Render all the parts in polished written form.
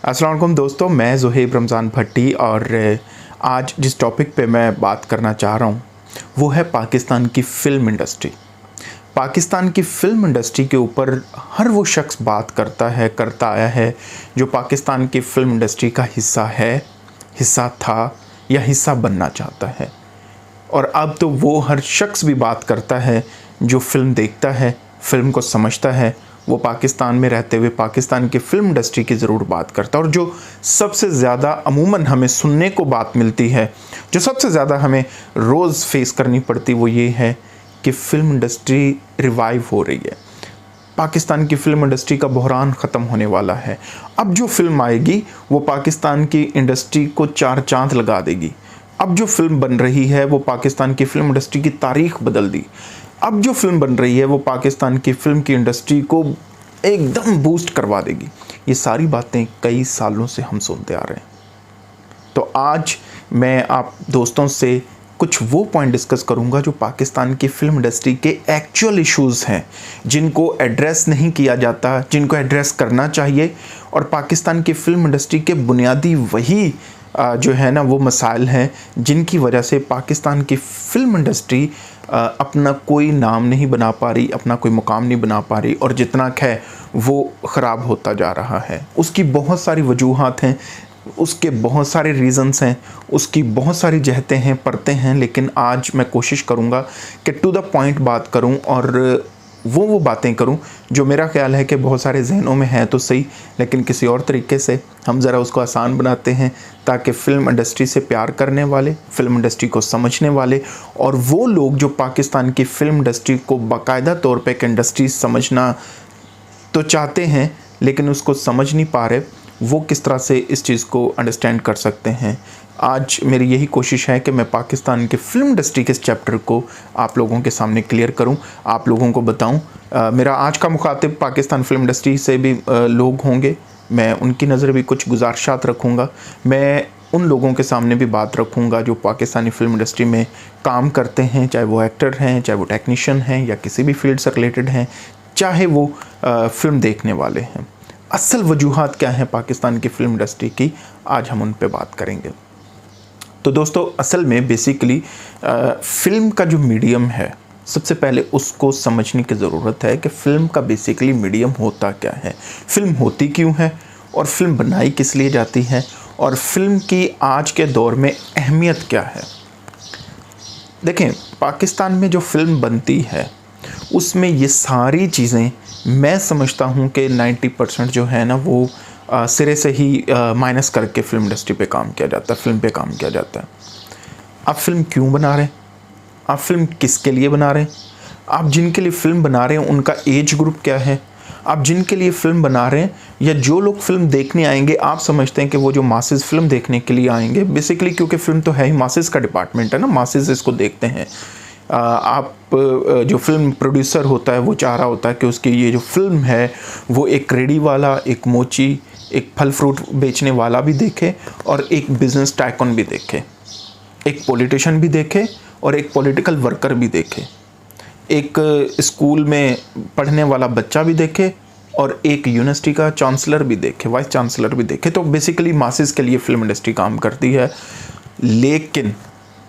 अस्सलाम वालेकुम दोस्तों, मैं ज़ुहैब रमज़ान भट्टी और आज जिस टॉपिक पे मैं बात करना चाह रहा हूँ वो है पाकिस्तान की फ़िल्म इंडस्ट्री। पाकिस्तान की फ़िल्म इंडस्ट्री के ऊपर हर वो शख्स बात करता आया है जो पाकिस्तान की फ़िल्म इंडस्ट्री का हिस्सा है, हिस्सा था या हिस्सा बनना चाहता है। और अब तो वो हर शख्स भी बात करता है जो फ़िल्म देखता है, फ़िल्म को समझता है, वो पाकिस्तान में रहते हुए पाकिस्तान की फ़िल्म इंडस्ट्री की ज़रूर बात करता है। और जो सबसे ज़्यादा अमूमन हमें सुनने को बात मिलती है, जो सबसे ज़्यादा हमें रोज़ फेस करनी पड़ती, वो ये है कि फ़िल्म इंडस्ट्री रिवाइव हो रही है। पाकिस्तान की फ़िल्म इंडस्ट्री का बहरान ख़त्म होने वाला है। अब जो फ़िल्म आएगी वो पाकिस्तान की इंडस्ट्री को चार चाँद लगा देगी। अब जो फ़िल्म बन रही है वो पाकिस्तान की फ़िल्म इंडस्ट्री की तारीख़ बदल दी। अब जो फ़िल्म बन रही है वो पाकिस्तान की फ़िल्म की इंडस्ट्री को एकदम बूस्ट करवा देगी। ये सारी बातें कई सालों से हम सुनते आ रहे हैं। तो आज मैं आप दोस्तों से कुछ वो पॉइंट डिस्कस करूंगा जो पाकिस्तान की फ़िल्म इंडस्ट्री के एक्चुअल इश्यूज़ हैं, जिनको एड्रेस नहीं किया जाता, जिनको एड्रेस करना चाहिए। और पाकिस्तान की फ़िल्म इंडस्ट्री के बुनियादी वही जो है ना वो मसाइल हैं जिनकी वजह से पाकिस्तान की फ़िल्म इंडस्ट्री अपना कोई नाम नहीं बना पा रही, अपना कोई मुकाम नहीं बना पा रही, और जितना है वो ख़राब होता जा रहा है। उसकी बहुत सारी वजूहात हैं, उसके बहुत सारे रीज़न्स हैं, उसकी बहुत सारी जहतें हैं, परतें हैं। लेकिन आज मैं कोशिश करूँगा कि टू द पॉइंट बात करूँ और वो बातें करूं जो मेरा ख्याल है कि बहुत सारे जहनों में है तो सही, लेकिन किसी और तरीके से हम ज़रा उसको आसान बनाते हैं ताकि फ़िल्म इंडस्ट्री से प्यार करने वाले, फ़िल्म इंडस्ट्री को समझने वाले और वो लोग जो पाकिस्तान की फ़िल्म इंडस्ट्री को बाकायदा तौर पे एक इंडस्ट्री समझना तो चाहते हैं लेकिन उसको समझ नहीं पा रहे, वो किस तरह से इस चीज़ को अंडरस्टैंड कर सकते हैं। आज मेरी यही कोशिश है कि मैं पाकिस्तान के फ़िल्म इंडस्ट्री के इस चैप्टर को आप लोगों के सामने क्लियर करूं, आप लोगों को बताऊं। मेरा आज का मुखातिब पाकिस्तान फ़िल्म इंडस्ट्री से भी लोग होंगे, मैं उनकी नज़र भी कुछ गुजारिशात रखूँगा। मैं उन लोगों के सामने भी बात रखूँगा जो पाकिस्तानी फ़िल्म इंडस्ट्री में काम करते हैं, चाहे वो एक्टर हैं, चाहे वो टेक्नीशियन हैं या किसी भी फील्ड से रिलेटेड हैं, चाहे वो फ़िल्म देखने वाले हैं। असल वजूहात क्या हैं पाकिस्तान की फ़िल्म इंडस्ट्री की, आज हम उन पे बात करेंगे। तो दोस्तों, असल में बेसिकली फ़िल्म का जो मीडियम है, सबसे पहले उसको समझने की ज़रूरत है कि फ़िल्म का बेसिकली मीडियम होता क्या है, फ़िल्म होती क्यों है और फ़िल्म बनाई किस लिए जाती है और फ़िल्म की आज के दौर में अहमियत क्या है। देखें, पाकिस्तान में जो फ़िल्म बनती है उसमें ये सारी चीज़ें मैं समझता हूँ कि 90% जो है ना वो सिरे से ही माइनस करके फ़िल्म इंडस्ट्री पे काम किया जाता है, फ़िल्म पे काम किया जाता है। आप फ़िल्म क्यों बना रहे हैं, आप फ़िल्म किसके लिए बना रहे हैं, आप जिनके लिए फ़िल्म बना रहे हैं उनका एज ग्रुप क्या है, आप जिनके लिए फ़िल्म बना रहे हैं या जो लोग फ़िल्म देखने आएंगे, आप समझते हैं कि वो जो मासेस फ़िल्म देखने के लिए आएंगे, बेसिकली क्योंकि फ़िल्म तो है ही मासेस का डिपार्टमेंट है ना, मासेस इसको देखते हैं। आप जो फ़िल्म प्रोड्यूसर होता है वो चाह रहा होता है कि उसकी ये जो फ़िल्म है वो एक रेडी वाला, एक मोची, एक फल फ्रूट बेचने वाला भी देखे और एक बिज़नेस टाइकून भी देखे, एक पॉलिटिशियन भी देखे और एक पॉलिटिकल वर्कर भी देखे, एक स्कूल में पढ़ने वाला बच्चा भी देखे और एक यूनिवर्सिटी का चांसलर भी देखे, वाइस चांसलर भी देखे। तो बेसिकली मासेस के लिए फ़िल्म इंडस्ट्री काम करती है। लेकिन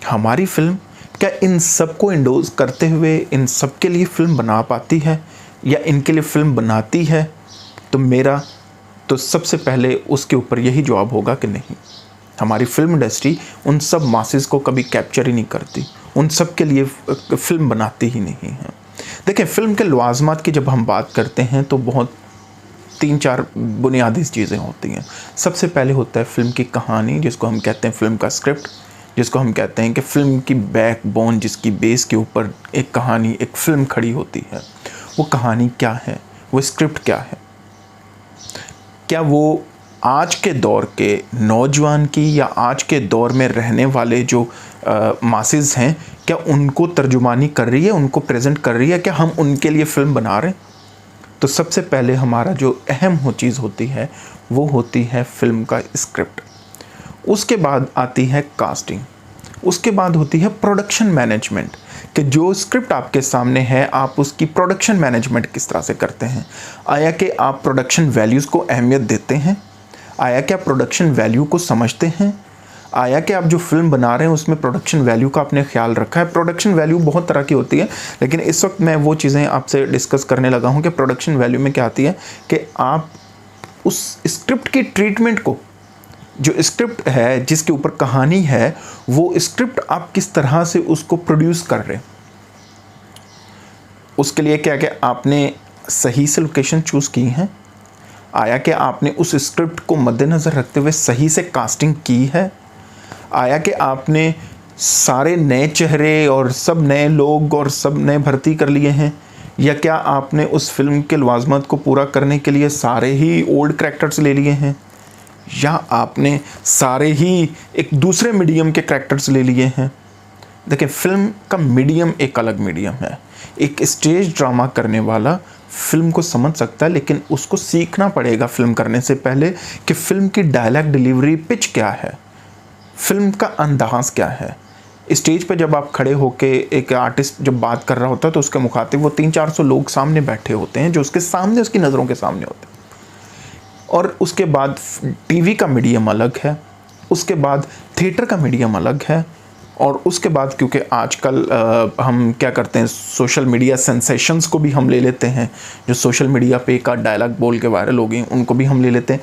हमारी फ़िल्म क्या इन सब को इंडोज करते हुए इन सब के लिए फ़िल्म बना पाती है या इनके लिए फ़िल्म बनाती है? तो मेरा तो सबसे पहले उसके ऊपर यही जवाब होगा कि नहीं, हमारी फ़िल्म इंडस्ट्री उन सब मासेस को कभी कैप्चर ही नहीं करती, उन सब के लिए फ़िल्म बनाती ही नहीं है। देखिए, फ़िल्म के लवाज़मात की जब हम बात करते हैं तो बहुत 3-4 बुनियादी चीज़ें होती हैं। सबसे पहले होता है फ़िल्म की कहानी, जिसको हम कहते हैं फ़िल्म का स्क्रिप्ट, जिसको हम कहते हैं कि फ़िल्म की बैकबोन, जिसकी बेस के ऊपर एक कहानी, एक फ़िल्म खड़ी होती है। वो कहानी क्या है, वो स्क्रिप्ट क्या है, क्या वो आज के दौर के नौजवान की या आज के दौर में रहने वाले जो मासेस हैं, क्या उनको तर्जुमानी कर रही है, उनको प्रेजेंट कर रही है, क्या हम उनके लिए फ़िल्म बना रहे हैं? तो सबसे पहले हमारा जो अहम चीज़ होती है वो होती है फ़िल्म का स्क्रिप्ट। उसके बाद आती है कास्टिंग, उसके बाद होती है प्रोडक्शन मैनेजमेंट, कि जो स्क्रिप्ट आपके सामने है आप उसकी प्रोडक्शन मैनेजमेंट किस तरह से करते हैं। आया कि आप प्रोडक्शन वैल्यूज़ को अहमियत देते हैं, आया क्या प्रोडक्शन वैल्यू को समझते हैं? आया कि आप जो फिल्म बना रहे हैं उसमें प्रोडक्शन वैल्यू का आपने ख्याल रखा है? प्रोडक्शन वैल्यू बहुत तरह की होती है, लेकिन इस वक्त मैं वो चीज़ें आपसे डिस्कस करने लगा हूँ कि प्रोडक्शन वैल्यू में क्या आती है कि आप उस स्क्रिप्ट की ट्रीटमेंट को, जो स्क्रिप्ट है जिसके ऊपर कहानी है, वो स्क्रिप्ट आप किस तरह से उसको प्रोड्यूस कर रहे हैं। उसके लिए क्या कि आपने सही से लोकेशन चूज़ की है? आया कि आपने उस स्क्रिप्ट को मद्देनज़र रखते हुए सही से कास्टिंग की है? आया कि आपने सारे नए चेहरे और सब नए लोग और सब नए भर्ती कर लिए हैं, या क्या आपने उस फिल्म के लवाजमत को पूरा करने के लिए सारे ही ओल्ड करैक्टर्स ले लिए हैं, या आपने सारे ही एक दूसरे मीडियम के करैक्टर्स ले लिए हैं? देखिए, फिल्म का मीडियम एक अलग मीडियम है। एक स्टेज ड्रामा करने वाला फिल्म को समझ सकता है, लेकिन उसको सीखना पड़ेगा फिल्म करने से पहले कि फिल्म की डायलॉग डिलीवरी पिच क्या है, फिल्म का अंदाज क्या है। स्टेज पे जब आप खड़े होके एक आर्टिस्ट जब बात कर रहा होता है तो उसके मुखातिब वो 300-400 लोग सामने बैठे होते हैं, जो उसके सामने, उसकी नज़रों के सामने होते हैं। और उसके बाद टीवी का मीडियम अलग है, उसके बाद थिएटर का मीडियम अलग है, और उसके बाद क्योंकि आजकल हम क्या करते हैं, सोशल मीडिया सेंसेशंस को भी हम ले लेते हैं, जो सोशल मीडिया पे का डायलॉग बोल के वायरल हो गई उनको भी हम ले लेते हैं।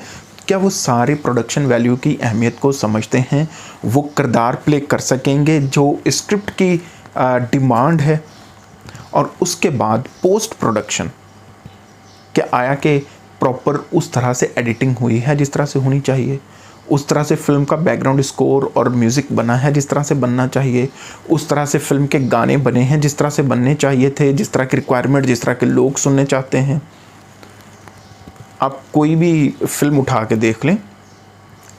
क्या वो सारे प्रोडक्शन वैल्यू की अहमियत को समझते हैं? वो किरदार प्ले कर सकेंगे जो स्क्रिप्ट की डिमांड है? और उसके बाद पोस्ट प्रोडक्शन, क्या आया कि प्रॉपर उस तरह से एडिटिंग हुई है जिस तरह से होनी चाहिए, उस तरह से फिल्म का बैकग्राउंड स्कोर और म्यूज़िक बना है जिस तरह से बनना चाहिए, उस तरह से फिल्म के गाने बने हैं जिस तरह से बनने चाहिए थे, जिस तरह की रिक्वायरमेंट, जिस तरह के लोग सुनने चाहते हैं। आप कोई भी फिल्म उठा के देख लें,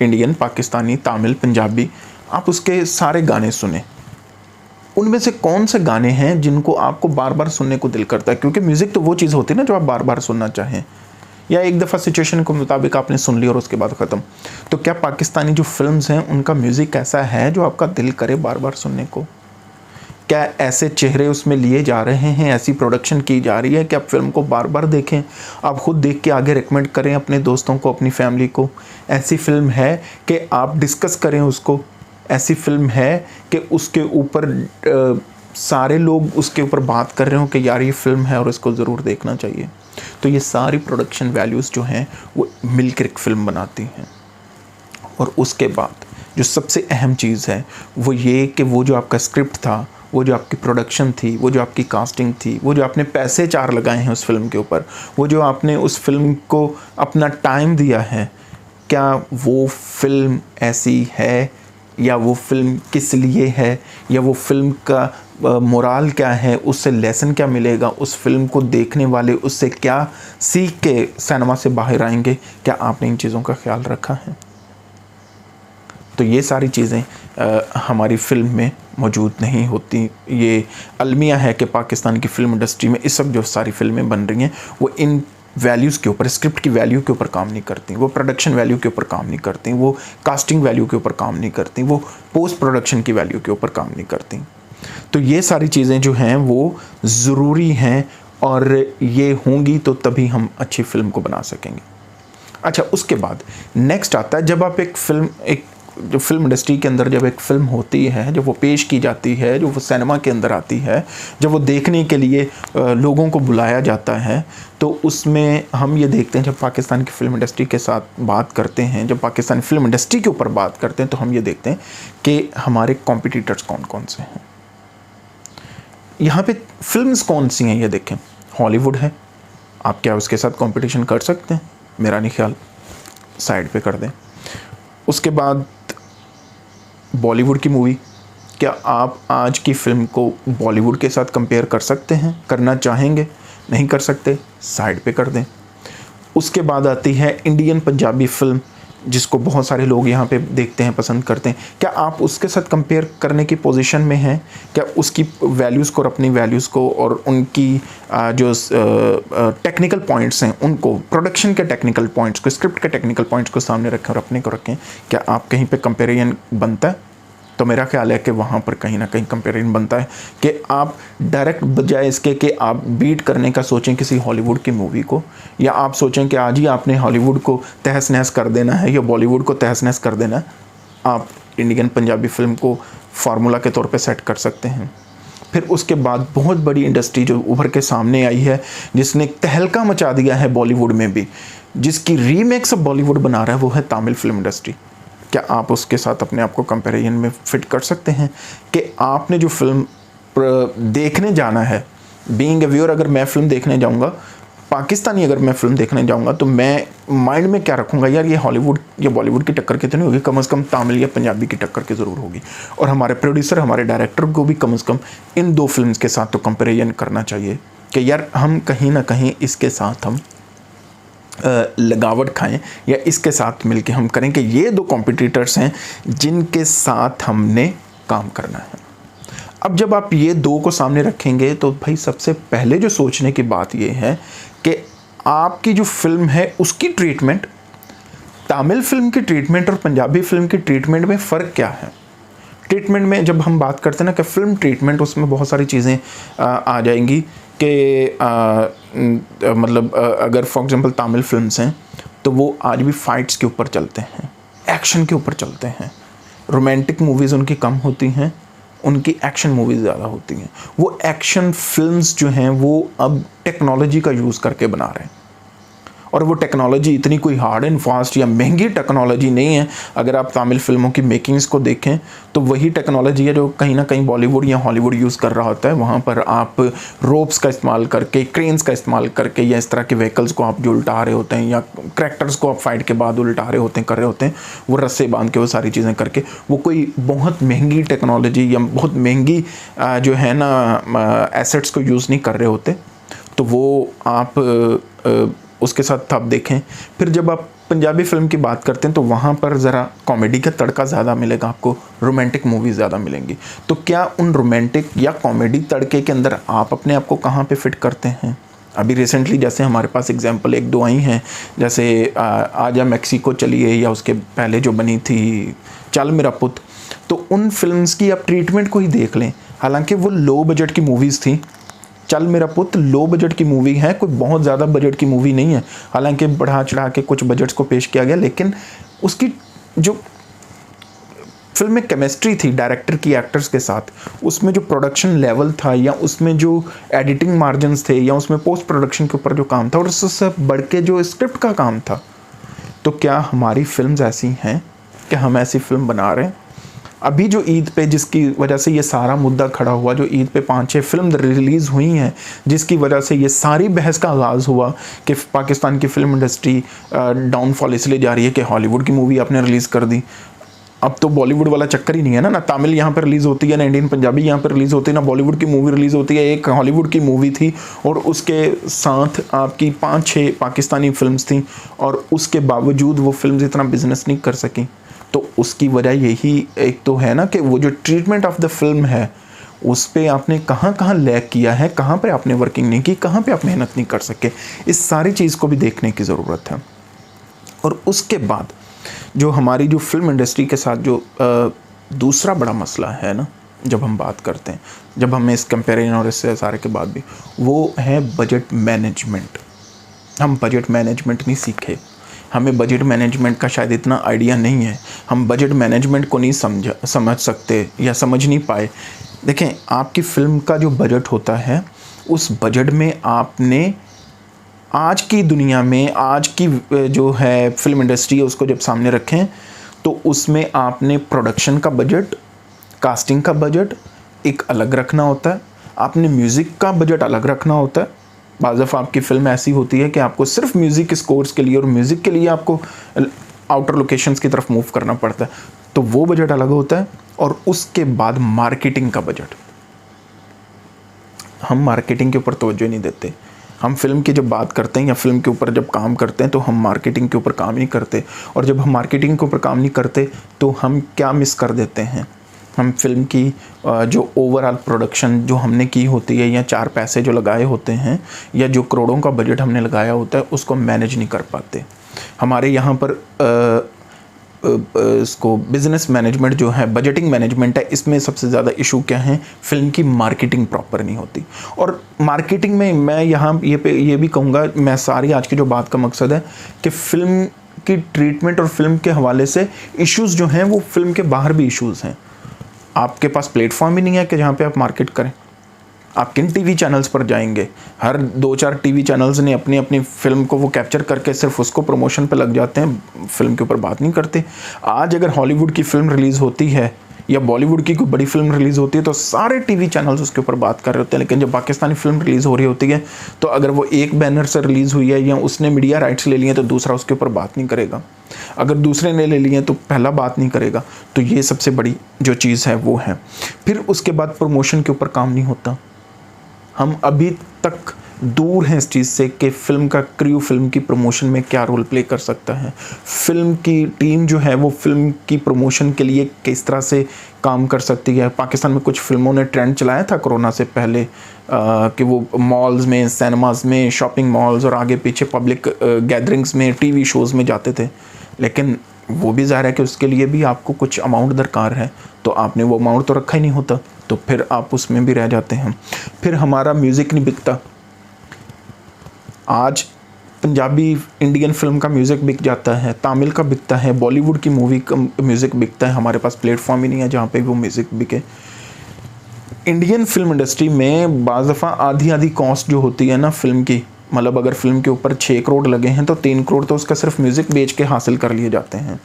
इंडियन, पाकिस्तानी, तमिल, पंजाबी, आप उसके सारे गाने सुने, उनमें से कौन से गाने हैं जिनको आपको बार बार सुनने को दिल करता है? क्योंकि म्यूज़िक तो वो चीज़ होती है ना जो आप बार बार सुनना चाहें, या एक दफ़ा सिचुएशन के मुताबिक आपने सुन लिया और उसके बाद ख़त्म। तो क्या पाकिस्तानी जो फिल्म्स हैं उनका म्यूज़िक ऐसा है जो आपका दिल करे बार बार सुनने को? क्या ऐसे चेहरे उसमें लिए जा रहे हैं, ऐसी प्रोडक्शन की जा रही है कि आप फिल्म को बार बार देखें, आप खुद देख के आगे रिकमेंड करें अपने दोस्तों को, अपनी फैमिली को? ऐसी फिल्म है कि आप डिस्कस करें उसको? ऐसी फिल्म है कि उसके ऊपर सारे लोग उसके ऊपर बात कर रहे हो कि यार ये फिल्म है और इसको ज़रूर देखना चाहिए? तो ये सारी प्रोडक्शन वैल्यूज़ जो हैं वो मिलकर एक फ़िल्म बनाती हैं। और उसके बाद जो सबसे अहम चीज़ है वो ये कि वो जो आपका स्क्रिप्ट था, वो जो आपकी प्रोडक्शन थी, वो जो आपकी कास्टिंग थी, वो जो आपने पैसे 4 लगाए हैं उस फिल्म के ऊपर, वो जो आपने उस फिल्म को अपना टाइम दिया है, क्या वो फिल्म ऐसी है, या वो फिल्म किस लिए है, या वो फिल्म का मोराल क्या है, उससे लेसन क्या मिलेगा, उस फिल्म को देखने वाले उससे क्या सीख के सिनेमा से बाहर आएंगे? क्या आपने इन चीज़ों का ख्याल रखा है? तो ये सारी चीज़ें हमारी फ़िल्म में मौजूद नहीं होती। ये अलमिया है कि पाकिस्तान की फ़िल्म इंडस्ट्री में इस वक्त जो सारी फ़िल्में बन रही हैं वो इन वैल्यूज़ के ऊपर, स्क्रिप्ट की वैल्यू के ऊपर काम नहीं करती, वो प्रोडक्शन वैल्यू के ऊपर काम नहीं करती, वो कास्टिंग वैल्यू के ऊपर काम नहीं करती, वो पोस्ट प्रोडक्शन की वैल्यू के ऊपर काम नहीं करती। तो ये सारी चीज़ें जो हैं वो ज़रूरी हैं, और ये होंगी तो तभी हम अच्छी फ़िल्म को बना सकेंगे। अच्छा, उसके बाद नेक्स्ट आता है, जब आप जो फिल्म इंडस्ट्री के अंदर जब एक फ़िल्म होती है, जब वो पेश की जाती है, जो वो सिनेमा के अंदर आती है, जब वो देखने के लिए लोगों को बुलाया जाता है, तो उसमें हम ये देखते हैं, जब पाकिस्तान की फ़िल्म इंडस्ट्री के साथ बात करते हैं, जब पाकिस्तानी फ़िल्म इंडस्ट्री के ऊपर बात करते हैं, तो हम ये देखते हैं कि हमारे कॉम्पिटिटर्स कौन कौन से हैं। यहाँ पे फिल्म्स कौन सी हैं ये देखें। हॉलीवुड है, आप क्या उसके साथ कंपटीशन कर सकते हैं? मेरा नहीं ख्याल, साइड पे कर दें। उसके बाद बॉलीवुड की मूवी, क्या आप आज की फ़िल्म को बॉलीवुड के साथ कंपेयर कर सकते हैं? करना चाहेंगे? नहीं कर सकते, साइड पे कर दें। उसके बाद आती है इंडियन पंजाबी फ़िल्म, जिसको बहुत सारे लोग यहाँ पे देखते हैं, पसंद करते हैं। क्या आप उसके साथ कंपेयर करने की पोजीशन में हैं? क्या उसकी वैल्यूज़ को और अपनी वैल्यूज़ को और उनकी जो टेक्निकल पॉइंट्स हैं उनको, प्रोडक्शन के टेक्निकल पॉइंट्स को, स्क्रिप्ट के टेक्निकल पॉइंट्स को सामने रखें और अपने को रखें? क्या आप कहीं पे कंपेरिजन बनता है? तो मेरा ख्याल है कि वहाँ पर कहीं ना कहीं कंपेरिजन बनता है कि आप डायरेक्ट बजाय इसके कि आप बीट करने का सोचें किसी हॉलीवुड की मूवी को, या आप सोचें कि आज ही आपने हॉलीवुड को तहस नहस कर देना है या बॉलीवुड को तहस नहस कर देना है, आप इंडियन पंजाबी फिल्म को फार्मूला के तौर पे सेट कर सकते हैं। फिर उसके बाद बहुत बड़ी इंडस्ट्री जो उभर के सामने आई है, जिसने तहलका मचा दिया है बॉलीवुड में भी, जिसकी रीमेक्स अब बॉलीवुड बना रहा है, वो है तमिल फिल्म इंडस्ट्री। क्या आप उसके साथ अपने आप को कंपैरिजन में फिट कर सकते हैं कि आपने जो फिल्म देखने जाना है, बीइंग ए व्यूअर, अगर मैं फ़िल्म देखने जाऊंगा पाकिस्तानी, अगर मैं फ़िल्म देखने जाऊंगा तो मैं माइंड में क्या रखूंगा, यार ये हॉलीवुड या बॉलीवुड की टक्कर कितनी होगी, कम से कम तमिल या पंजाबी की टक्कर की ज़रूर होगी। और हमारे प्रोड्यूसर, हमारे डायरेक्टर को भी कम से कम इन दो फिल्म्स के साथ तो कंपैरिजन करना चाहिए कि यार हम कहीं ना कहीं इसके साथ हम लगावट खाएं, या इसके साथ मिलके हम करें कि ये दो कॉम्पिटिटर्स हैं जिनके साथ हमने काम करना है। अब जब आप ये दो को सामने रखेंगे तो भाई सबसे पहले जो सोचने की बात ये है कि आपकी जो फिल्म है उसकी ट्रीटमेंट, तमिल फिल्म की ट्रीटमेंट और पंजाबी फिल्म की ट्रीटमेंट में फ़र्क क्या है। ट्रीटमेंट में जब हम बात करते हैं ना कि फ़िल्म ट्रीटमेंट, उसमें बहुत सारी चीज़ें आ जाएंगी कि मतलब अगर फॉर एग्जांपल तमिल फिल्म्स हैं तो वो आज भी फाइट्स के ऊपर चलते हैं, एक्शन के ऊपर चलते हैं। रोमांटिक मूवीज़ उनकी कम होती हैं, उनकी एक्शन मूवीज़ ज़्यादा होती हैं। वो एक्शन फिल्म्स जो हैं वो अब टेक्नोलॉजी का यूज़ करके बना रहे हैं, और वो टेक्नोलॉजी इतनी कोई हार्ड एंड फास्ट या महंगी टेक्नोलॉजी नहीं है। अगर आप तमिल फिल्मों की मेकिंग्स को देखें तो वही टेक्नोलॉजी है जो कहीं ना कहीं बॉलीवुड या हॉलीवुड यूज़ कर रहा होता है। वहाँ पर आप रोप्स का इस्तेमाल करके, क्रेन्स का इस्तेमाल करके, या इस तरह के व्हीकल्स को आप जो उल्टा रहे होते हैं, या करैक्टर्स को आप फाइट के बाद उल्टा रहे होते हैं, कर रहे होते हैं, वो रस्से बांध के वो सारी चीज़ें करके, वो कोई बहुत महंगी टेक्नोलॉजी या बहुत महंगी जो है ना एसेट्स को यूज़ नहीं कर रहे होते। तो वो आप उसके साथ आप देखें। फिर जब आप पंजाबी फिल्म की बात करते हैं तो वहाँ पर ज़रा कॉमेडी का तड़का ज़्यादा मिलेगा आपको, रोमांटिक मूवीज़ ज़्यादा मिलेंगी। तो क्या उन रोमांटिक या कॉमेडी तड़के के अंदर आप अपने आप को कहाँ पे फिट करते हैं। अभी रिसेंटली जैसे हमारे पास एग्जांपल एक दो आई हैं, जैसे आजा मैक्सिको चलिए, या उसके पहले जो बनी थी चल मेरा पुत, तो उन फिल्म्स की आप ट्रीटमेंट को ही देख लें। हालांकि वो लो बजट की मूवीज़ थी, चल मेरा पुत लो बजट की मूवी है, कोई बहुत ज़्यादा बजट की मूवी नहीं है। हालांकि बढ़ा चढ़ा के कुछ बजट्स को पेश किया गया, लेकिन उसकी जो फिल्म में केमिस्ट्री थी डायरेक्टर की एक्टर्स के साथ, उसमें जो प्रोडक्शन लेवल था, या उसमें जो एडिटिंग मार्जिन्स थे, या उसमें पोस्ट प्रोडक्शन के ऊपर जो काम था, और उससे बढ़ के जो स्क्रिप्ट का काम था, तो क्या हमारी फिल्म्स ऐसी हैं कि हम ऐसी फिल्म बना रहे हैं। अभी जो ईद पे जिसकी वजह से ये सारा मुद्दा खड़ा हुआ, जो ईद पे 5-6 फिल्म रिलीज़ हुई हैं, जिसकी वजह से ये सारी बहस का आगाज़ हुआ कि पाकिस्तान की फ़िल्म इंडस्ट्री डाउनफॉल इसलिए जा रही है कि हॉलीवुड की मूवी आपने रिलीज़ कर दी। अब तो बॉलीवुड वाला चक्कर ही नहीं है ना तमिल यहाँ पर रिलीज़ होती है, ना इंडियन पंजाबी यहाँ पर रिलीज़ होती है, ना बॉलीवुड की मूवी रिलीज़ होती है। एक हॉलीवुड की मूवी थी और उसके साथ आपकी 5-6 पाकिस्तानी फिल्म्स थी, और उसके बावजूद वो फिल्म्स इतना बिजनेस नहीं कर सकी। तो उसकी वजह यही एक तो है ना कि वो जो ट्रीटमेंट ऑफ द फिल्म है उस पे आपने कहाँ कहाँ लैग किया है, कहाँ पे आपने वर्किंग नहीं की, कहाँ पे आप मेहनत नहीं कर सके, इस सारी चीज़ को भी देखने की ज़रूरत है। और उसके बाद जो हमारी जो फिल्म इंडस्ट्री के साथ जो दूसरा बड़ा मसला है ना, जब हम बात करते हैं, जब हमें इस कंपेरिजन और इससे सारे के बाद भी, वो है बजट मैनेजमेंट। हम बजट मैनेजमेंट नहीं सीखे, हमें बजट मैनेजमेंट का शायद इतना आइडिया नहीं है, हम बजट मैनेजमेंट को नहीं समझ सकते या समझ नहीं पाए। देखें, आपकी फ़िल्म का जो बजट होता है, उस बजट में आपने आज की दुनिया में, आज की जो है फिल्म इंडस्ट्री है, उसको जब सामने रखें तो उसमें आपने प्रोडक्शन का बजट, कास्टिंग का बजट एक अलग रखना होता है, आपने म्यूज़िक का बजट अलग रखना होता है। बाज़ दफ़ा आपकी फ़िल्म ऐसी होती है कि आपको सिर्फ म्यूज़िक स्कोर्स के लिए और म्यूज़िक के लिए आपको आउटर लोकेशंस की तरफ मूव करना पड़ता है, तो वो बजट अलग होता है। और उसके बाद मार्केटिंग का बजट, हम मार्केटिंग के ऊपर तवज्जो नहीं देते। हम फिल्म की जब बात करते हैं या फिल्म के ऊपर जब काम करते हैं तो हम मार्केटिंग के ऊपर काम नहीं करते, और जब हम मार्केटिंग के ऊपर काम नहीं करते तो हम क्या मिस कर देते हैं, हम फिल्म की जो ओवरऑल प्रोडक्शन जो हमने की होती है, या 4 पैसे जो लगाए होते हैं, या जो करोड़ों का बजट हमने लगाया होता है, उसको मैनेज नहीं कर पाते। हमारे यहाँ पर इसको बिजनेस मैनेजमेंट जो है, बजटिंग मैनेजमेंट है, इसमें सबसे ज़्यादा इशू क्या है, फिल्म की मार्केटिंग प्रॉपर नहीं होती। और मार्केटिंग में मैं यहाँ ये भी कहूँगा, मैं सारी आज की जो बात का मकसद है कि फिल्म की ट्रीटमेंट और फिल्म के हवाले से इश्यूज़ जो हैं वो फिल्म के बाहर भी इश्यूज़ हैं। आपके पास प्लेटफॉर्म ही नहीं है कि जहाँ पे आप मार्केट करें। आप किन टीवी चैनल्स पर जाएंगे? हर 2-4 टीवी चैनल्स ने अपनी अपनी फिल्म को वो कैप्चर करके सिर्फ उसको प्रमोशन पे लग जाते हैं, फिल्म के ऊपर बात नहीं करते। आज अगर हॉलीवुड की फिल्म रिलीज़ होती है या बॉलीवुड की कोई बड़ी फिल्म रिलीज़ होती है तो सारे टीवी चैनल्स उसके ऊपर बात कर रहे होते हैं, लेकिन जब पाकिस्तानी फिल्म रिलीज़ हो रही होती है तो अगर वो एक बैनर से रिलीज़ हुई है या उसने मीडिया राइट्स ले लिए तो दूसरा उसके ऊपर बात नहीं करेगा, अगर दूसरे ने ले लिए तो पहला बात नहीं करेगा। तो ये सबसे बड़ी जो चीज़ है वो है। फिर उसके बाद प्रमोशन के ऊपर काम नहीं होता। हम अभी तक दूर हैं इस चीज़ से कि फ़िल्म का क्रू फिल्म की प्रमोशन में क्या रोल प्ले कर सकता है, फ़िल्म की टीम जो है वो फिल्म की प्रमोशन के लिए किस तरह से काम कर सकती है। पाकिस्तान में कुछ फिल्मों ने ट्रेंड चलाया था कोरोना से पहले कि वो मॉल्स में, सिनेमास में, शॉपिंग मॉल्स और आगे पीछे पब्लिक गैदरिंग्स में, टीवी शोज़ में जाते थे, लेकिन वो भी ज़ाहिर है कि उसके लिए भी आपको कुछ अमाउंट दरकार है, तो आपने वो अमाउंट तो रखा ही नहीं होता, तो फिर आप उसमें भी रह जाते हैं। फिर हमारा म्यूज़िक नहीं बिकता। आज पंजाबी इंडियन फिल्म का म्यूज़िक बिक जाता है, तमिल का बिकता है, बॉलीवुड की मूवी का म्यूज़िक बिकता है, हमारे पास प्लेटफॉर्म ही नहीं है जहाँ पे वो म्यूज़िक बिके। इंडियन फिल्म इंडस्ट्री में बाज़ दफ़ा आधी कॉस्ट जो होती है ना फिल्म की, मतलब अगर फिल्म के ऊपर 6 करोड़ लगे हैं तो 3 करोड़ तो उसका सिर्फ म्यूज़िक बेच के हासिल कर लिए जाते हैं।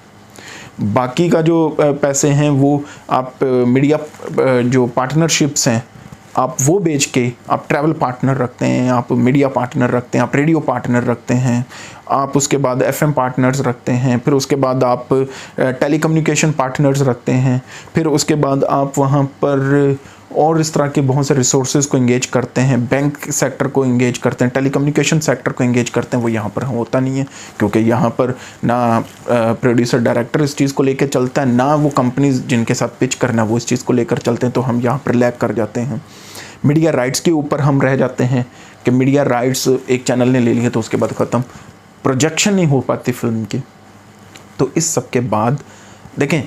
बाकी का जो पैसे हैं वो आप मीडिया जो पार्टनरशिप्स हैं आप वो बेच के आप ट्रैवल पार्टनर रखते हैं, आप मीडिया पार्टनर रखते हैं, आप रेडियो पार्टनर रखते हैं, आप उसके बाद एफएम पार्टनर्स रखते हैं, फिर उसके बाद आप टेलीकम्युनिकेशन पार्टनर्स रखते हैं, फिर उसके बाद आप वहाँ पर और इस तरह के बहुत से रिसोर्सेज को इंगेज करते हैं, बैंक सेक्टर को इंगेज करते हैं, टेलीकम्युनिकेशन सेक्टर को इंगेज करते हैं। वो यहाँ पर होता नहीं है क्योंकि यहाँ पर ना प्रोड्यूसर डायरेक्टर इस चीज़ को लेकर चलता है, ना वो कंपनीज जिनके साथ पिच करना वो इस चीज़ को लेकर चलते हैं, तो हम यहाँ पर लैग कर जाते हैं। मीडिया राइट्स के ऊपर हम रह जाते हैं कि मीडिया राइट्स एक चैनल ने ले लिए तो उसके बाद ख़त्म, प्रोजेक्शन नहीं हो पाती फिल्म की। तो इस सब के बाद देखें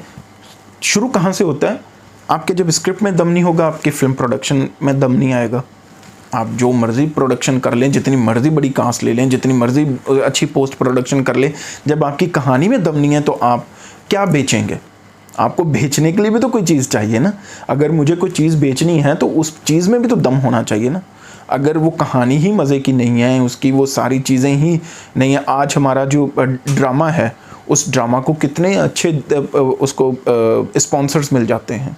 शुरू कहाँ से होता है, आपके जब स्क्रिप्ट में दम नहीं होगा आपकी फिल्म प्रोडक्शन में दम नहीं आएगा। आप जो मर्ज़ी प्रोडक्शन कर लें, जितनी मर्ज़ी बड़ी कास्ट ले लें, जितनी मर्ज़ी अच्छी पोस्ट प्रोडक्शन कर लें, जब आपकी कहानी में दम नहीं है तो आप क्या बेचेंगे? आपको बेचने के लिए भी तो कोई चीज़ चाहिए ना। अगर मुझे कोई चीज़ बेचनी है तो उस चीज़ में भी तो दम होना चाहिए ना। अगर वो कहानी ही मज़े की नहीं है, उसकी वो सारी चीज़ें ही नहीं है। आज हमारा जो ड्रामा है उस ड्रामा को कितने अच्छे उसको स्पॉन्सर्स मिल जाते हैं,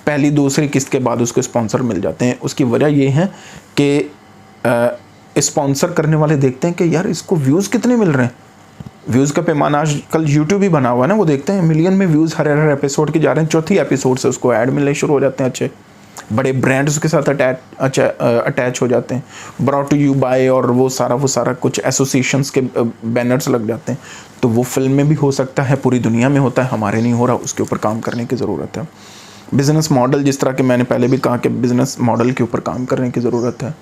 पहली दूसरी किस्त के बाद उसको स्पॉन्सर मिल जाते हैं। उसकी वजह ये है कि स्पॉन्सर करने वाले देखते हैं कि यार इसको व्यूज़ कितने मिल रहे हैं। व्यूज़ का पैमाना आज कल यूट्यूब ही बना हुआ है ना, वो देखते हैं मिलियन में व्यूज़ हर एपिसोड के जा रहे हैं। चौथी एपिसोड से उसको ऐड मिलने शुरू हो जाते हैं, अच्छे बड़े ब्रांड्स उसके साथ अटैच हो जाते हैं, ब्रॉट टू यू बाय, और वो सारा कुछ एसोसिएशंस के बैनर्स लग जाते हैं। तो वो फिल्म में भी हो सकता है, पूरी दुनिया में होता है, हमारे नहीं हो रहा, उसके ऊपर काम करने की ज़रूरत है। बिज़नेस मॉडल, जिस तरह के मैंने पहले भी कहा कि बिज़नेस मॉडल के ऊपर काम करने की ज़रूरत है।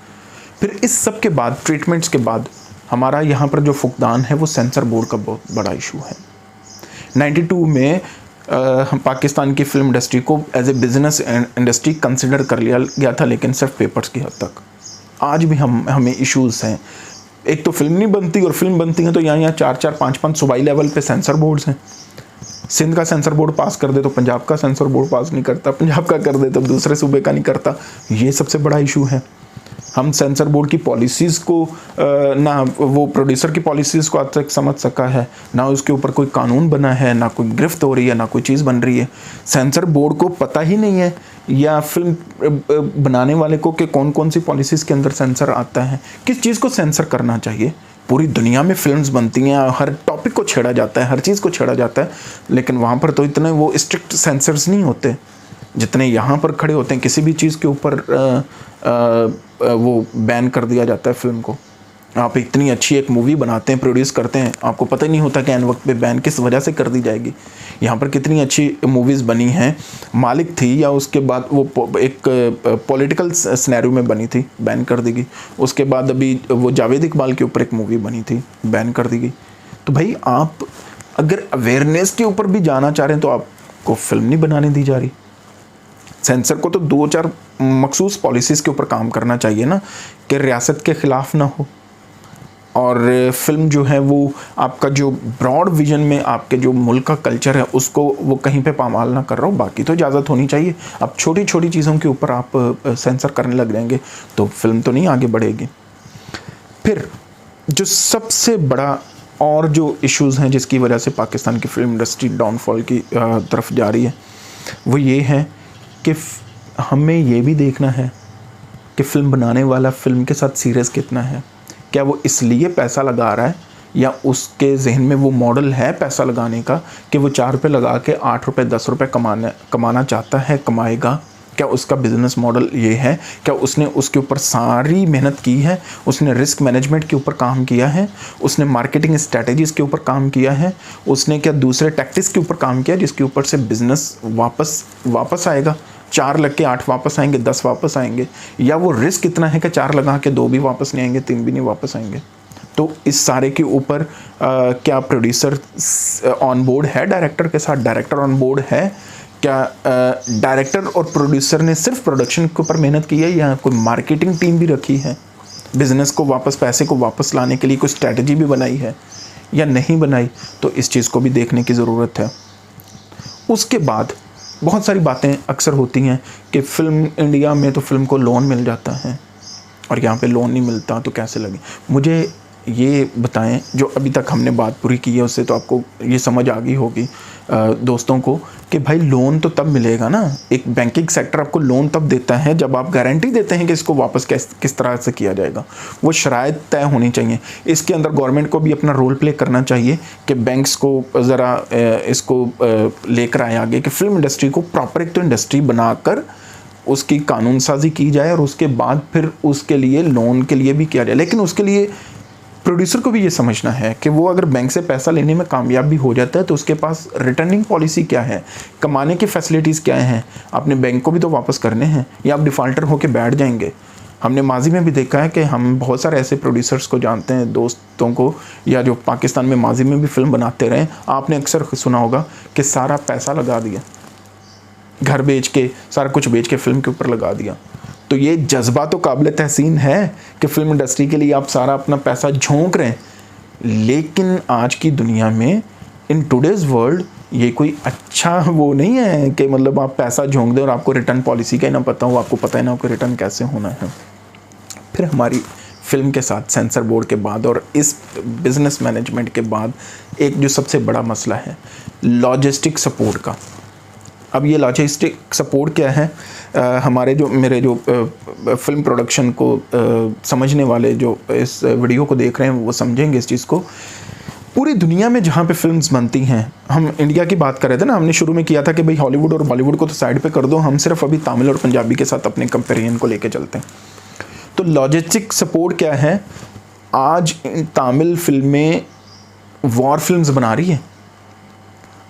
फिर इस सब के बाद, ट्रीटमेंट्स के बाद, हमारा यहाँ पर जो फुकदान है वो सेंसर बोर्ड का बहुत बड़ा इशू है। 92 में पाकिस्तान की फिल्म इंडस्ट्री को as a business industry consider कर लिया गया था, लेकिन सिर्फ पेपर्स की हद तक। आज भी हमें इश्यूज़ हैं। एक तो फिल्म नहीं बनती, और फिल्म बनती हैं तो यहाँ 4-4, 5-5 सूबाई लेवल पे सेंसर बोर्ड्स हैं। सिंध का सेंसर बोर्ड पास कर दे तो पंजाब का सेंसर बोर्ड पास नहीं करता, पंजाब का कर दे तो दूसरे सूबे का नहीं करता। ये सबसे बड़ा इशू है। हम सेंसर बोर्ड की पॉलिसीज़ को ना वो प्रोड्यूसर की पॉलिसीज़ को आज तक समझ सका है, ना उसके ऊपर कोई कानून बना है, ना कोई गिरफ्त हो रही है, ना कोई चीज़ बन रही है। सेंसर बोर्ड को पता ही नहीं है या फिल्म बनाने वाले को कि कौन कौन सी पॉलिसीज़ के अंदर सेंसर आता है, किस चीज़ को सेंसर करना चाहिए। पूरी दुनिया में फिल्म्स बनती हैं, हर टॉपिक को छेड़ा जाता है, हर चीज़ को छेड़ा जाता है, लेकिन वहाँ पर तो इतने वो स्ट्रिक्ट सेंसर्स नहीं होते जितने यहाँ पर खड़े होते हैं। किसी भी चीज़ के ऊपर वो बैन कर दिया जाता है फिल्म को। आप इतनी अच्छी एक मूवी बनाते हैं, प्रोड्यूस करते हैं, आपको पता ही नहीं होता कि एन वक्त पे बैन किस वजह से कर दी जाएगी। यहाँ पर कितनी अच्छी मूवीज़ बनी हैं, मालिक थी, या उसके बाद वो एक पॉलिटिकल सिनेरियो में बनी थी, बैन कर दी गई। उसके बाद अभी वो जावेद इकबाल के ऊपर एक मूवी बनी थी, बैन कर दी गई। तो भाई आप अगर अवेयरनेस के ऊपर भी जाना चाह रहे हैं तो आपको फिल्म नहीं बनाने दी जा रही। सेंसर को तो 2-4 मखसूस पॉलिसीज़ के ऊपर काम करना चाहिए ना, कि रियासत के ख़िलाफ़ ना हो, और फिल्म जो है वो आपका जो ब्रॉड विजन में आपके जो मुल्क का कल्चर है उसको वो कहीं पे पामाल ना कर रहा हो। बाकी तो इजाज़त होनी चाहिए। अब छोटी छोटी चीज़ों के ऊपर आप सेंसर करने लग जाएंगे तो फिल्म तो नहीं आगे बढ़ेगी। फिर जो सबसे बड़ा और जो इश्यूज़ हैं जिसकी वजह से पाकिस्तान की फ़िल्म इंडस्ट्री डाउनफॉल की तरफ जा रही है, वो ये है कि हमें ये भी देखना है कि फ़िल्म बनाने वाला फ़िल्म के साथ सीरियस कितना है। क्या वो इसलिए पैसा लगा रहा है या उसके जहन में वो मॉडल है पैसा लगाने का कि वो 4 रुपये लगा के 8 रुपये 10 रुपये कमाना चाहता है, कमाएगा। क्या उसका बिज़नेस मॉडल ये है? क्या उसने उसके ऊपर सारी मेहनत की है? उसने रिस्क मैनेजमेंट के ऊपर काम किया है? उसने मार्केटिंग स्ट्रैटेजीज़ के ऊपर काम किया है? उसने क्या दूसरे टैक्टिक्स के ऊपर काम किया जिसके ऊपर से बिज़नेस वापस आएगा? 4 लग के 8 वापस आएंगे, 10 वापस आएंगे? या वो रिस्क इतना है कि 4 लगा के 2 भी वापस नहीं आएंगे, 3 भी नहीं वापस आएंगे? तो इस सारे के ऊपर क्या प्रोड्यूसर ऑन बोर्ड है डायरेक्टर के साथ? डायरेक्टर ऑन बोर्ड है? क्या डायरेक्टर और प्रोड्यूसर ने सिर्फ प्रोडक्शन के ऊपर मेहनत की है या कोई मार्केटिंग टीम भी रखी है? बिज़नेस को वापस, पैसे को वापस लाने के लिए कोई स्ट्रैटेजी भी बनाई है या नहीं बनाई? तो इस चीज़ को भी देखने की ज़रूरत है। उसके बाद बहुत सारी बातें अक्सर होती हैं कि फ़िल्म इंडिया में तो फ़िल्म को लोन मिल जाता है और यहाँ पे लोन नहीं मिलता, तो कैसे लगे? मुझे ये बताएं, जो अभी तक हमने बात पूरी की है उससे तो आपको ये समझ आ गई होगी दोस्तों को कि भाई लोन तो तब मिलेगा ना, एक बैंकिंग सेक्टर आपको लोन तब देता है जब आप गारंटी देते हैं कि इसको वापस किस तरह से किया जाएगा। वो शराइत तय होनी चाहिए। इसके अंदर गवर्नमेंट को भी अपना रोल प्ले करना चाहिए कि बैंक्स को ज़रा इसको लेकर आए आगे कि फ़िल्म इंडस्ट्री को प्रॉपर एक तो इंडस्ट्री बनाकर उसकी कानून साजी की जाए और उसके बाद फिर उसके लिए लोन के लिए भी किया जाए। लेकिन उसके लिए प्रोड्यूसर को भी ये समझना है कि वो अगर बैंक से पैसा लेने में कामयाब भी हो जाता है तो उसके पास रिटर्निंग पॉलिसी क्या है, कमाने की फैसिलिटीज़ क्या हैं। आपने बैंक को भी तो वापस करने हैं या आप डिफ़ॉल्टर होकर बैठ जाएंगे। हमने माजी में भी देखा है कि हम बहुत सारे ऐसे प्रोड्यूसर्स को जानते हैं, दोस्तों को, या जो पाकिस्तान में माजी में भी फ़िल्म बनाते रहे। आपने अक्सर सुना होगा कि सारा पैसा लगा दिया, घर बेच के, सारा कुछ बेच के फ़िल्म के ऊपर लगा दिया। तो ये जज्बा तो काबिल तहसीन है कि फ़िल्म इंडस्ट्री के लिए आप सारा अपना पैसा झोंक रहे हैं, लेकिन आज की दुनिया में, इन टुडेज़ वर्ल्ड, ये कोई अच्छा वो नहीं है कि मतलब आप पैसा झोंक दें और आपको रिटर्न पॉलिसी का ही ना पता हो, आपको पता ही ना हो कि रिटर्न कैसे होना है। फिर हमारी फ़िल्म के साथ सेंसर बोर्ड के बाद और इस बिज़नेस मैनेजमेंट के बाद एक जो सबसे बड़ा मसला है लॉजिस्टिक सपोर्ट का। अब ये लॉजिस्टिक सपोर्ट क्या है? हमारे जो मेरे जो फिल्म प्रोडक्शन को समझने वाले जो इस वीडियो को देख रहे हैं वो समझेंगे इस चीज़ को। पूरी दुनिया में जहाँ पे फिल्म्स बनती हैं, हम इंडिया की बात कर रहे थे ना, हमने शुरू में किया था कि भाई हॉलीवुड और बॉलीवुड को तो साइड पे कर दो, हम सिर्फ अभी तमिल और पंजाबी के साथ अपने कंपेरिजन को लेके चलते हैं। तो लॉजिस्टिक सपोर्ट क्या है? आज तमिल फिल्में वॉर फिल्म्स बना रही है।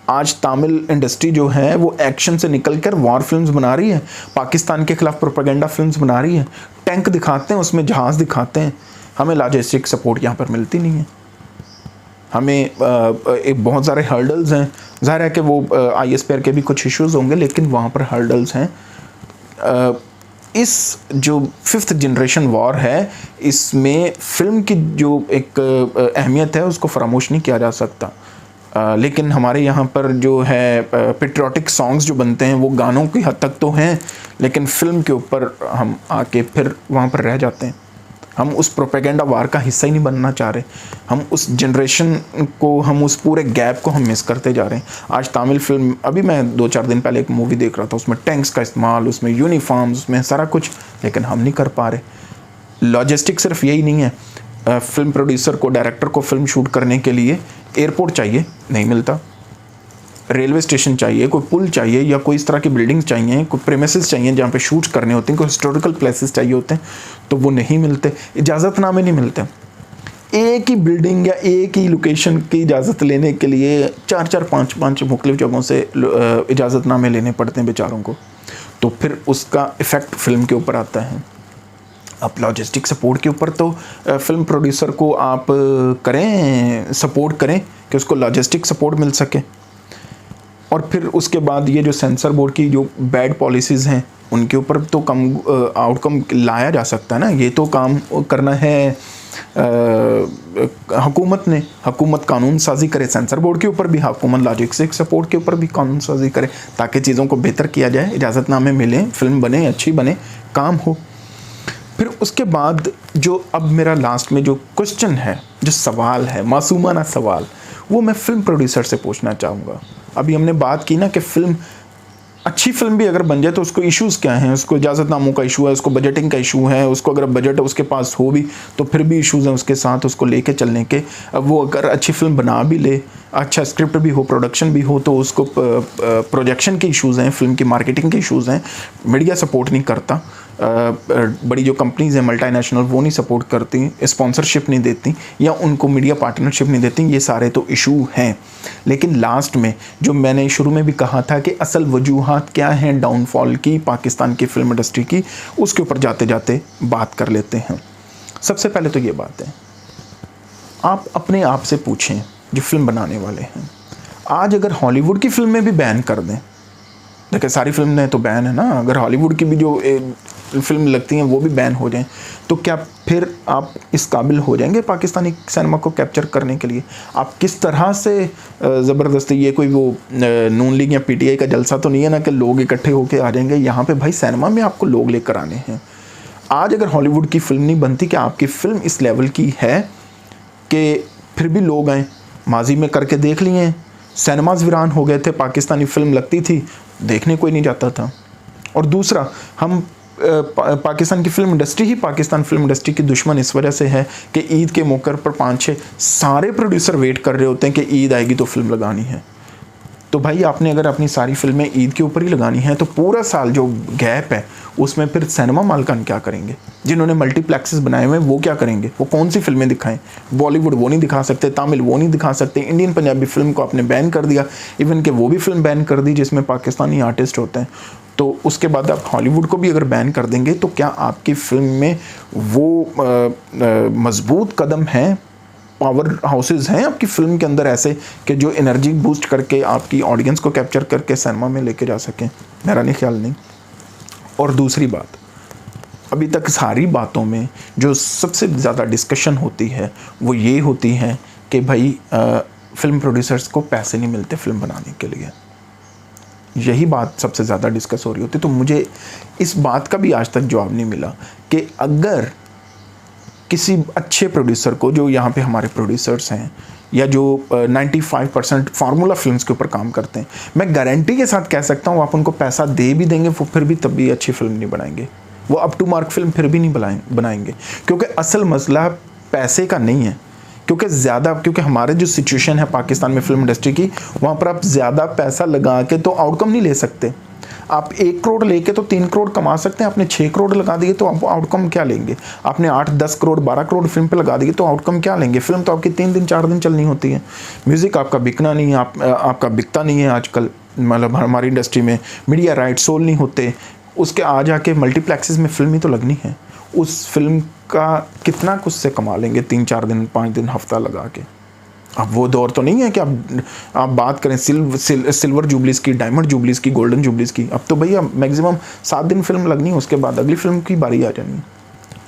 आज तमिल इंडस्ट्री जो है वो एक्शन से निकलकर वॉर फिल्म्स बना रही है, पाकिस्तान के खिलाफ प्रोपेगेंडा फिल्म्स बना रही है, टैंक दिखाते हैं, उसमें जहाज़ दिखाते हैं। हमें लॉजिस्टिक सपोर्ट यहाँ पर मिलती नहीं है। हमें एक बहुत सारे हर्डल्स हैं। ज़ाहिर है कि वो ISPR के भी कुछ इश्यूज़ होंगे, लेकिन वहाँ पर हर्डल्स हैं। इस जो 5th जनरेशन वॉर है, इसमें फ़िल्म की जो एक अहमियत है उसको फरामोश नहीं किया जा सकता। लेकिन हमारे यहाँ पर जो है पेट्रियाटिक सॉन्ग्स जो बनते हैं वो गानों की हद तक तो हैं, लेकिन फ़िल्म के ऊपर हम आके फिर वहाँ पर रह जाते हैं। हम उस प्रोपेगेंडा वार का हिस्सा ही नहीं बनना चाह रहे। हम उस जनरेशन को, हम उस पूरे गैप को हम मिस करते जा रहे हैं। आज तमिल फिल्म, अभी मैं 2-4 दिन पहले एक मूवी देख रहा था, उसमें टैंक्स का इस्तेमाल, उसमें यूनिफॉर्म्स, उसमें सारा कुछ, लेकिन हम नहीं कर पा रहे। लॉजिस्टिक सिर्फ यही नहीं है। फिल्म प्रोड्यूसर को, डायरेक्टर को फिल्म शूट करने के लिए एयरपोर्ट चाहिए, नहीं मिलता। रेलवे स्टेशन चाहिए, कोई पुल चाहिए, या कोई इस तरह की बिल्डिंग्स चाहिए, कोई प्रेमिसेस चाहिए जहाँ पे शूट्स करने होते हैं, कोई हिस्टोरिकल प्लेसेस चाहिए होते हैं, तो वो नहीं मिलते। इजाज़तनामे नहीं मिलते। एक ही बिल्डिंग या एक ही लोकेशन की इजाज़त लेने के लिए 4-4, 5-5 मुख्तलिफ जगहों से इजाज़तनामे लेने पड़ते हैं बेचारों को। तो फिर उसका इफ़ेक्ट फ़िल्म के ऊपर आता है। अब लॉजिस्टिक सपोर्ट के ऊपर तो फिल्म प्रोड्यूसर को आप करें, सपोर्ट करें कि उसको लॉजिस्टिक सपोर्ट मिल सके। और फिर उसके बाद ये जो सेंसर बोर्ड की जो बैड पॉलिसीज़ हैं उनके ऊपर तो कम आउटकम लाया जा सकता है ना। ये तो काम करना है हुकूमत ने, हुकूमत कानून साजी करे, सेंसर बोर्ड के ऊपर भी, हुकूमत लॉजिस्टिक सपोर्ट के ऊपर भी कानून साजी करे ताकि चीज़ों को बेहतर किया जाए, इजाज़तनामे मिलें, फिल्म बने, अच्छी बने, काम हो। फिर उसके बाद जो अब मेरा लास्ट में जो क्वेश्चन है, जो सवाल है, मासूमाना सवाल, वो मैं फिल्म प्रोड्यूसर से पूछना चाहूँगा। अभी हमने बात की ना कि फिल्म, अच्छी फिल्म भी अगर बन जाए तो उसको इश्यूज़ क्या हैं, उसको इजाज़तनामों का इशू है, उसको बजटिंग का इशू है, उसको अगर बजट उसके पास हो भी तो फिर भी इश्यूज़ हैं उसके साथ, उसको लेके चलने के। अब वो अगर अच्छी फिल्म बना भी ले, अच्छा स्क्रिप्ट भी हो, प्रोडक्शन भी हो, तो उसको प्रोजेक्शन के इश्यूज़ हैं, फिल्म की मार्केटिंग के इश्यूज़ हैं, मीडिया सपोर्ट नहीं करता, बड़ी जो कंपनीज़ हैं मल्टीनेशनल वो नहीं सपोर्ट करती, स्पॉन्सरशिप नहीं देती या उनको मीडिया पार्टनरशिप नहीं देती, ये सारे तो इशू हैं। लेकिन लास्ट में जो मैंने शुरू में भी कहा था कि असल वजूहात क्या हैं डाउनफॉल की, पाकिस्तान की फिल्म इंडस्ट्री की, उसके ऊपर जाते जाते बात कर लेते हैं। सबसे पहले तो ये बात है, आप अपने आप से पूछें जो फिल्म बनाने वाले हैं, आज अगर हॉलीवुड की फिल्में भी बैन कर दें, देखिए सारी फिल्में तो बैन है ना, अगर हॉलीवुड की भी जो फिल्म लगती हैं वो भी बैन हो जाएं, तो क्या फिर आप इस काबिल हो जाएंगे पाकिस्तानी सिनेमा को कैप्चर करने के लिए? आप किस तरह से ज़बरदस्ती, ये कोई वो नून लीग या पीटीआई का जलसा तो नहीं है ना कि लोग इकट्ठे होकर आ जाएंगे यहाँ पे। भाई सिनेमा में आपको लोग लेकर आने हैं। आज अगर हॉलीवुड की फिल्म नहीं बनती, क्या आपकी फ़िल्म इस लेवल की है कि फिर भी लोग आएँ? माजी में करके देख लिए हैं, सिनेमाज वीरान हो गए थे, पाकिस्तानी फिल्म लगती थी, देखने कोई नहीं जाता था। और दूसरा, हम पाकिस्तान की फिल्म इंडस्ट्री ही पाकिस्तान फिल्म इंडस्ट्री की दुश्मन इस वजह से है कि ईद के मौके पर 5-6 सारे प्रोड्यूसर वेट कर रहे होते हैं कि ईद आएगी तो फिल्म लगानी है। तो भाई आपने अगर अपनी सारी फिल्में ईद के ऊपर ही लगानी है तो पूरा साल जो गैप है उसमें फिर सिनेमा मालकान क्या करेंगे? जिन्होंने मल्टीप्लेक्सेस बनाए हुए हैं वो क्या करेंगे? वो कौन सी फिल्में दिखाएं? बॉलीवुड वो नहीं दिखा सकते, तमिल वो नहीं दिखा सकते, इंडियन पंजाबी फिल्म को आपने बैन कर दिया, इवन कि वो भी फिल्म बैन कर दी जिसमें पाकिस्तानी आर्टिस्ट होते हैं। तो उसके बाद आप हॉलीवुड को भी अगर बैन कर देंगे तो क्या आपकी फिल्म में वो मजबूत कदम हैं, पावर हाउसेस हैं आपकी फिल्म के अंदर ऐसे कि जो एनर्जी बूस्ट करके आपकी ऑडियंस को कैप्चर करके सिनेमा में लेके जा सकें? मेरा नहीं ख्याल नहीं। और दूसरी बात, अभी तक सारी बातों में जो सबसे ज़्यादा डिस्कशन होती है वो ये होती है कि भाई फिल्म प्रोड्यूसर्स को पैसे नहीं मिलते फिल्म बनाने के लिए, यही बात सबसे ज़्यादा डिस्कस हो रही होती। तो मुझे इस बात का भी आज तक जवाब नहीं मिला कि अगर किसी अच्छे प्रोड्यूसर को, जो यहाँ पे हमारे प्रोड्यूसर्स हैं या जो 95% फार्मूला फिल्म्स के ऊपर काम करते हैं, मैं गारंटी के साथ कह सकता हूँ आप उनको पैसा दे भी देंगे वो फिर भी तब भी अच्छी फिल्म नहीं बनाएंगे, वो अप टू मार्क फिल्म फिर भी नहीं बनाएंगे। क्योंकि असल मसला पैसे का नहीं है, क्योंकि हमारे जो सिचुएशन है पाकिस्तान में फिल्म इंडस्ट्री की, वहाँ पर आप ज़्यादा पैसा लगा के तो आउटकम नहीं ले सकते। आप 1 करोड़ लेके तो 3 करोड़ कमा सकते हैं, आपने 6 करोड़ लगा दिए तो आप आउटकम क्या लेंगे? आपने 8-10 करोड़ 12 करोड़ फिल्म पे लगा दिए तो आउटकम क्या लेंगे? फिल्म तो आपकी 3 दिन 4 दिन चलनी होती है। म्यूज़िक आपका बिकना नहीं है, आपका बिकता नहीं है आजकल, मतलब हमारी इंडस्ट्री में मीडिया राइट सोल नहीं होते, उसके आ जाके मल्टीप्लेक्सेस में फिल्म ही तो लगनी है, उस फिल्म का कितना कुछ से कमा लेंगे 3-4 दिन 5 दिन हफ्ता लगा के। अब वो दौर तो नहीं है कि आप बात करें सिल्वर जुबलीज़ की, डायमंड जुबलीज़ की, गोल्डन जुबलीज़ की। अब तो भैया मैक्सिमम 7 दिन फिल्म लगनी है, उसके बाद अगली फिल्म की बारी आ जानी है।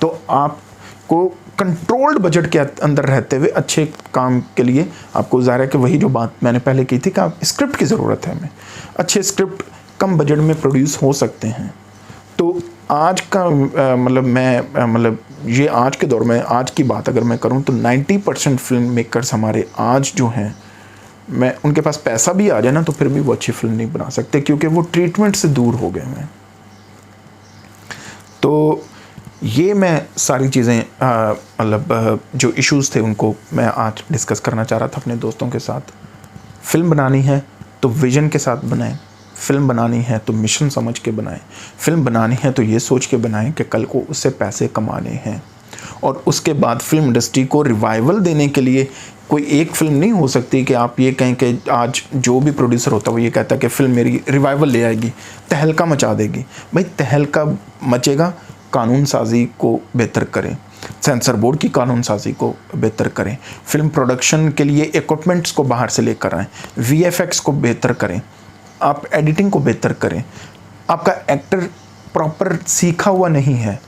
तो आपको कंट्रोल्ड बजट के अंदर रहते हुए अच्छे काम के लिए आपको ज़ाहिर है कि वही जो बात मैंने पहले की थी कि आप स्क्रिप्ट की ज़रूरत है हमें, अच्छे स्क्रिप्ट कम बजट में प्रोड्यूस हो सकते हैं। तो आज का मतलब ये आज के दौर में आज की बात अगर मैं करूं तो 90% फिल्म मेकर्स हमारे आज जो हैं, मैं उनके पास पैसा भी आ जाए ना तो फिर भी वो अच्छी फिल्म नहीं बना सकते क्योंकि वो ट्रीटमेंट से दूर हो गए हैं। तो ये मैं सारी चीज़ें मतलब जो इश्यूज़ थे उनको मैं आज डिस्कस करना चाह रहा था अपने दोस्तों के साथ। फिल्म बनानी है तो विजन के साथ बनाएं, फिल्म बनानी है तो मिशन समझ के बनाएं, फिल्म बनानी है तो ये सोच के बनाएं कि कल को उससे पैसे कमाने हैं। और उसके बाद फिल्म इंडस्ट्री को रिवाइवल देने के लिए कोई एक फिल्म नहीं हो सकती कि आप ये कहें कि आज जो भी प्रोड्यूसर होता है वो ये कहता है कि फिल्म मेरी रिवाइवल ले आएगी, तहलका मचा देगी। भाई तहलका मचेगा कानून साजी को बेहतर करें, सेंसर बोर्ड की कानून साजी को बेहतर करें, फिल्म प्रोडक्शन के लिए इक्विपमेंट्स को बाहर से लेकर आएँ, वीएफएक्स को बेहतर करें, आप एडिटिंग को बेहतर करें। आपका एक्टर प्रॉपर सीखा हुआ नहीं है,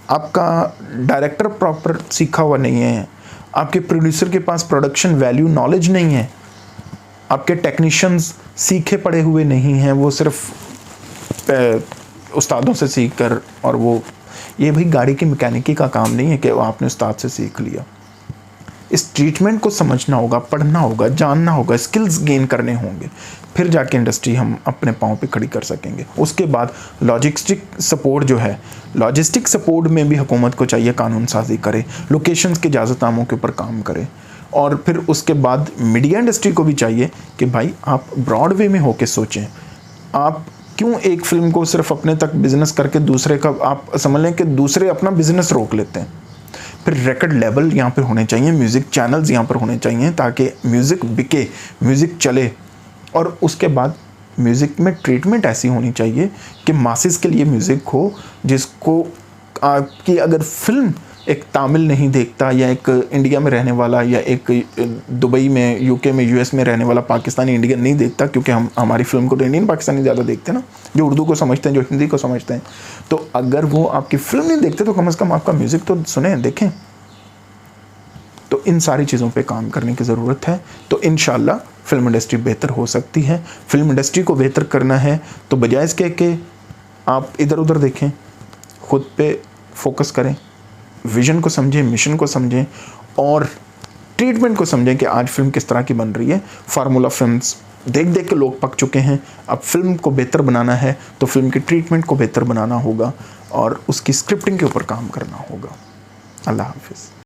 आपका डायरेक्टर प्रॉपर सीखा हुआ नहीं है, आपके प्रोड्यूसर के पास प्रोडक्शन वैल्यू नॉलेज नहीं है, आपके टेक्नीशियंस सीखे पढ़े हुए नहीं हैं, वो सिर्फ उस्तादों से सीख कर, और वो ये भाई गाड़ी की मैकेनिकी का काम नहीं है कि वो आपने उस्ताद से सीख लिया। इस ट्रीटमेंट को समझना होगा, पढ़ना होगा, जानना होगा, स्किल्स गेन करने होंगे, फिर जाके इंडस्ट्री हम अपने पाँव पे खड़ी कर सकेंगे। उसके बाद लॉजिस्टिक सपोर्ट जो है, लॉजिस्टिक सपोर्ट में भी हुकूमत को चाहिए कानून साजी करे, लोकेशंस के इजाज़तनामों के ऊपर काम करे। और फिर उसके बाद मीडिया इंडस्ट्री को भी चाहिए कि भाई आप ब्रॉड वे में होके सोचें। आप क्यों एक फिल्म को सिर्फ अपने तक बिजनेस करके दूसरे का, आप समझ लें कि दूसरे अपना बिजनेस रोक लेते हैं। फिर रिकॉर्ड लेवल यहाँ पे होने चाहिए, म्यूज़िक चैनल्स यहाँ पर होने चाहिए ताकि म्यूज़िक बिके, म्यूज़िक चले। और उसके बाद म्यूज़िक में ट्रीटमेंट ऐसी होनी चाहिए कि मासेस के लिए म्यूज़िक हो, जिसको आपकी अगर फिल्म एक तामिल नहीं देखता, या एक इंडिया में रहने वाला, या एक दुबई में, यूके में, यूएस में रहने वाला पाकिस्तानी इंडियन नहीं देखता, क्योंकि हमारी फिल्म को तो इंडियन पाकिस्तानी ज़्यादा देखते हैं ना, जो उर्दू को समझते हैं, जो हिंदी को समझते हैं। तो अगर वो आपकी फिल्म नहीं देखते तो कम से कम आपका म्यूज़िक तो सुने, देखें। तो इन सारी चीज़ों पे काम करने की ज़रूरत है। तो इंशाल्लाह फिल्म इंडस्ट्री बेहतर हो सकती है। फिल्म इंडस्ट्री को बेहतर करना है तो बजाय इसके कि आप इधर उधर देखें, खुद पे फोकस करें, विजन को समझें, मिशन को समझें, और ट्रीटमेंट को समझें कि आज फिल्म किस तरह की बन रही है। फार्मूला फिल्म्स देख देख के लोग पक चुके हैं। अब फिल्म को बेहतर बनाना है तो फिल्म की ट्रीटमेंट को बेहतर बनाना होगा और उसकी स्क्रिप्टिंग के ऊपर काम करना होगा। अल्लाह हाफिज़।